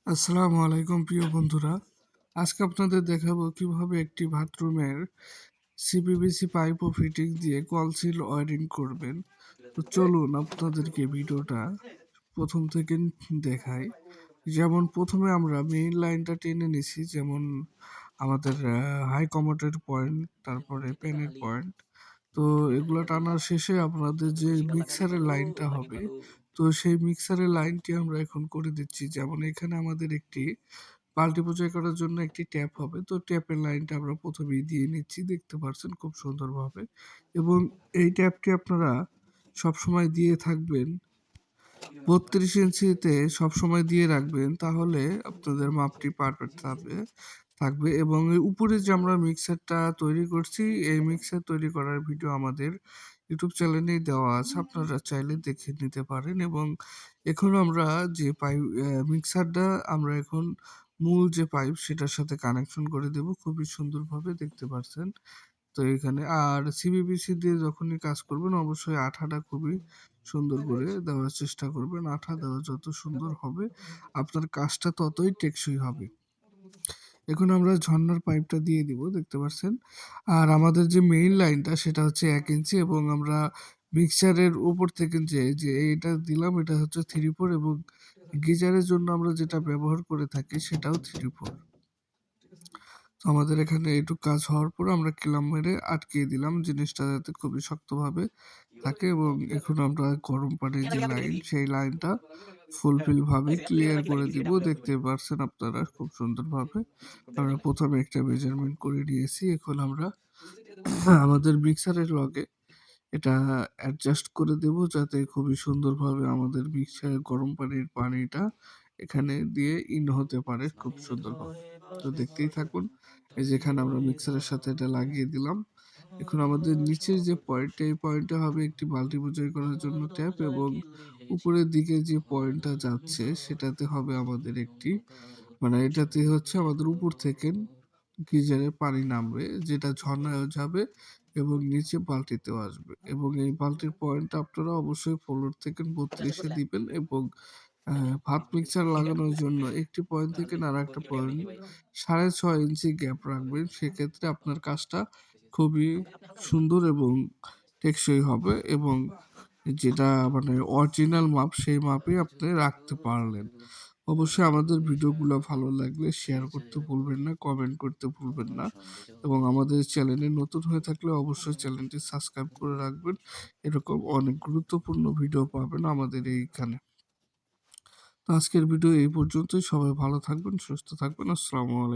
আসসালামু আলাইকুম প্রিয় বন্ধুরা। আজকে আপনাদের দেখাবো কিভাবে একটি বাথরুমের সিপিভিসি পাইপ ও ফিটিং দিয়ে কল সিল ওয়্যারিং করবেন। তো চলুন আপনাদেরকে ভিডিওটা প্রথম থেকে দেখাই। যেমন প্রথমে আমরা মেইন লাইনটা টেনে নিছি, যেমন আমাদের হাই কমোডের পয়েন্ট, তারপরে পেনের পয়েন্ট। তো এগুলো টানার শেষে আপনাদের যে মিক্সারের লাইনটা হবে, তো সেই মিক্সারের লাইনটি আমরা এখন করে দিচ্ছি। যেমন এখানে আমাদের একটি বাল্টি বোঝাই করার জন্য একটি ট্যাপ হবে, তো ট্যাপের লাইনটা আমরা প্রথমেই দিয়ে নিচ্ছি, দেখতে পাচ্ছেন খুব সুন্দরভাবে। এবং এই ট্যাপটি আপনারা সবসময় দিয়ে থাকবেন ৩২ ইঞ্চিতে, সবসময় দিয়ে রাখবেন, তাহলে আপনাদের মাপটি পারফেক্ট থাকবে। এবং এই উপরে যে আমরা মিক্সারটা তৈরি করছি, এই মিক্সার তৈরি করার ভিডিও আমাদের ইউটিউব চ্যানেলেই দেওয়া আছে, আপনারা চাইলে দেখে নিতে পারেন। এবং এখন আমরা যে পাইপ মিক্সারটা আমরা এখন মূল যে পাইপ সেটার সাথে কানেকশন করে দেব, খুবই সুন্দরভাবে দেখতে পাচ্ছেন। তো এখানে আর সিবিবিসি দিয়ে যখনই কাজ করবেন, অবশ্যই আঠাটা খুবই সুন্দর করে দেওয়ার চেষ্টা করবেন। আঠা দেওয়া যত সুন্দর হবে, আপনার কাজটা ততই টেকসই হবে। এখন আমরা ঝর্ণার পাইপটা দিয়ে দিব, দেখতে পাচ্ছেন। আর আমাদের যে মেইন লাইনটা সেটা হচ্ছে ১ ইঞ্চি, এবং আমরা মিক্সচারের উপর থেকে যে এটা দিলাম, এটা হচ্ছে 3/4, এবং গিজারের জন্য আমরা যেটা ব্যবহার করে থাকি সেটাও 3/4। তো আমাদের এখানে এইটুকু কাজ হওয়ার পর আমরা ক্ল্যাম্প মেরে আটকিয়ে দিলাম, জিনিসটা যাতে খুবই শক্তভাবে থাকে। এবং এখন আমরা গরম পানির যে লাইন, সেই লাইনটা ফুলফিল ভাবে ক্লিয়ার করে দিব, দেখতে পারছেন আপনারা খুব সুন্দরভাবে। আমরা প্রথমে একটা মেজারমেন্ট করে নিয়েছি, এখন আমরা আমাদের মিক্সারের লগে এটা অ্যাডজাস্ট করে দেব, যাতে খুবই সুন্দরভাবে আমাদের মিক্সারের গরম পানির পানিটা এখানে দিয়ে ইন হতে পারে খুব সুন্দরভাবে। তো দেখতেই থাকুন। এই যে এখানে আমরা মিক্সারের সাথে এটা লাগিয়ে দিলাম। এখন আমাদের নিচের যে পয়েন্টটা, এই পয়েন্টটা হবে একটি বাল্টি বোঝাই করার জন্য ট্যাপ, এবং উপরের দিকে যে পয়েন্টটা যাচ্ছে সেটাতে হবে আমাদের একটি, মানে এটাতে হচ্ছে আমাদের উপর থেকে গিজারে পানি নামবে, যেটা ঝর্ণায়ও যাবে এবং নিচে বালতিতেও আসবে। এবং এই বালতির পয়েন্টটা আপনারা অবশ্যই ফ্লোর থেকে ৩২-এ দিবেন। এবং ভাপ মিক্সার লাগানোর জন্য একটি পয়েন্ট থেকে আরেকটা পয়েন্ট ৬.৫ ইঞ্চি গ্যাপ রাখবেন। সেক্ষেত্রে আপনার কাজটা খুবই সুন্দর এবং টেকসই হবে, এবং যেটা মানে অরিজিনাল মাপ, সেই মাপই আপনি রাখতে পারলেন। অবশ্যই আমাদের ভিডিওগুলো ভালো লাগলে শেয়ার করতে ভুলবেন না, কমেন্ট করতে ভুলবেন না। এবং আমাদের চ্যানেলে নতুন হয়ে থাকলে অবশ্যই চ্যানেলটি সাবস্ক্রাইব করে রাখবেন। এরকম অনেক গুরুত্বপূর্ণ ভিডিও পাবেন আমাদের এইখানে। তো আজকের ভিডিও এই পর্যন্তই। সবাই ভালো থাকবেন, সুস্থ থাকবেন। আসসালামু আলাইকুম।